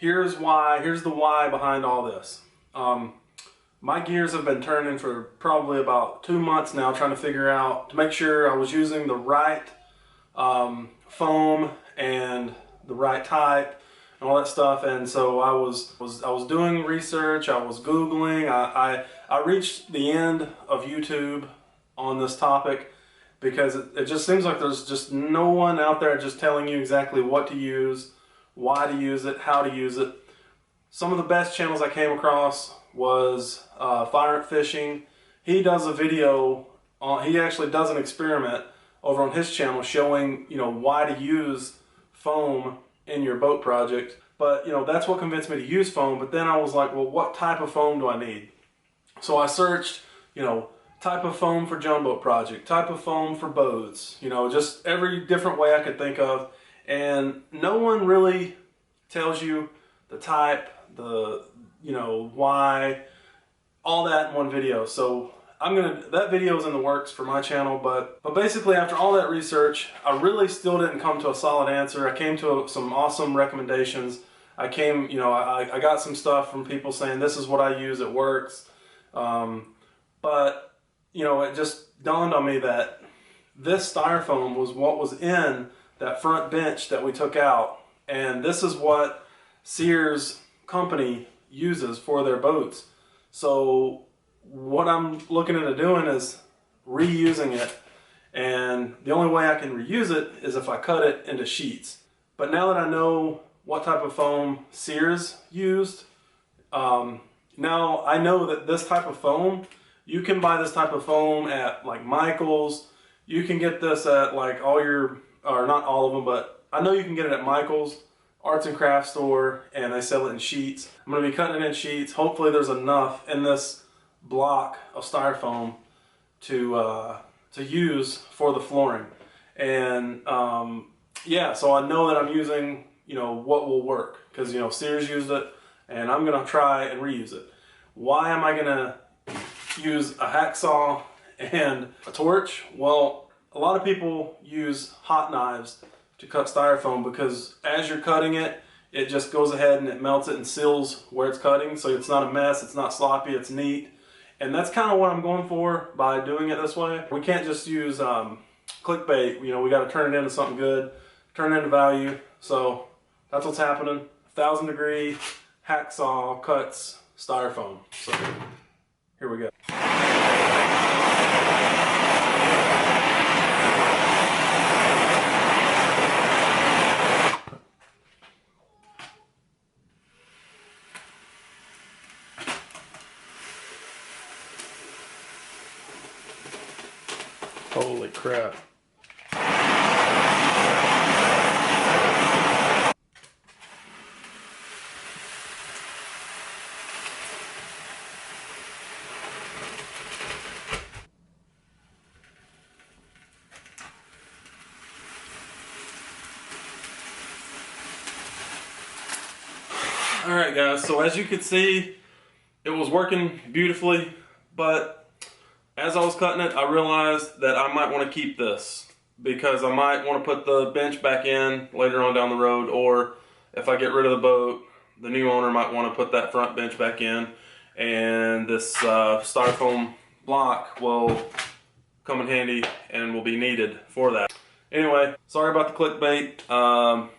here's the why behind all this. My gears have been turning for probably about 2 months now, trying to figure out, to make sure I was using the right foam and the right type and all that stuff. And so I was doing research, I was Googling, I reached the end of YouTube on this topic because it just seems like there's just no one out there just telling you exactly what to use, why to use it, how to use it. Some of the best channels I came across was Fireant Fishing. He does a video on, he actually does an experiment over on his channel showing, you know, why to use foam in your boat project. But, you know, that's what convinced me to use foam. But then I was like, well, what type of foam do I need? So I searched, you know, type of foam for Jon Boat Project, type of foam for boats, you know, just every different way I could think of. And no one really tells you the type, the, you know, why, all that in one video. So that video is in the works for my channel, but basically after all that research, I really still didn't come to a solid answer. I came to some awesome recommendations. I got some stuff from people saying this is what I use, it works. But you know, it just dawned on me that this styrofoam was what was in that front bench that we took out, and this is what Sears company uses for their boats. So what I'm looking into doing is reusing it, and the only way I can reuse it is if I cut it into sheets. But now that I know what type of foam Sears used, now I know that this type of foam, you can buy this type of foam at like Michael's. You can get this at like all your, or not all of them, but I know you can get it at Michael's, arts and crafts store, and they sell it in sheets. I'm going to be cutting it in sheets. Hopefully there's enough in this block of styrofoam to use for the flooring. And yeah, so I know that I'm using, you know, what will work, because, you know, Sears used it, and I'm going to try and reuse it. Why am I going to use a hacksaw and a torch? Well, a lot of people use hot knives to cut styrofoam because as you're cutting it, it just goes ahead and it melts it and seals where it's cutting, so it's not a mess, it's not sloppy, it's neat. And that's kind of what I'm going for by doing it this way. We can't just use clickbait, you know, we got to turn it into something good, turn it into value. So that's what's happening. 1,000-degree hacksaw cuts styrofoam. So here we go. Holy crap. Alright guys, so as you can see, it was working beautifully, but as I was cutting it, I realized that I might want to keep this because I might want to put the bench back in later on down the road, or if I get rid of the boat, the new owner might want to put that front bench back in, and this styrofoam block will come in handy and will be needed for that. Anyway, sorry about the clickbait.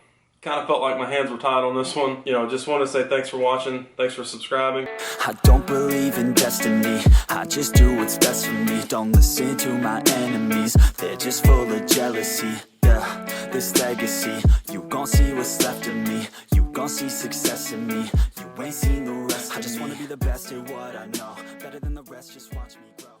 Kind of felt like my hands were tied on this one. You know, just want to say thanks for watching. Thanks for subscribing. I don't believe in destiny. I just do what's best for me. Don't listen to my enemies. They're just full of jealousy. Yeah, this legacy. You gon' see what's left of me. You gon' see success in me. You ain't seen the rest of me. I just wanna be the best at what I know. Better than the rest, just watch me grow.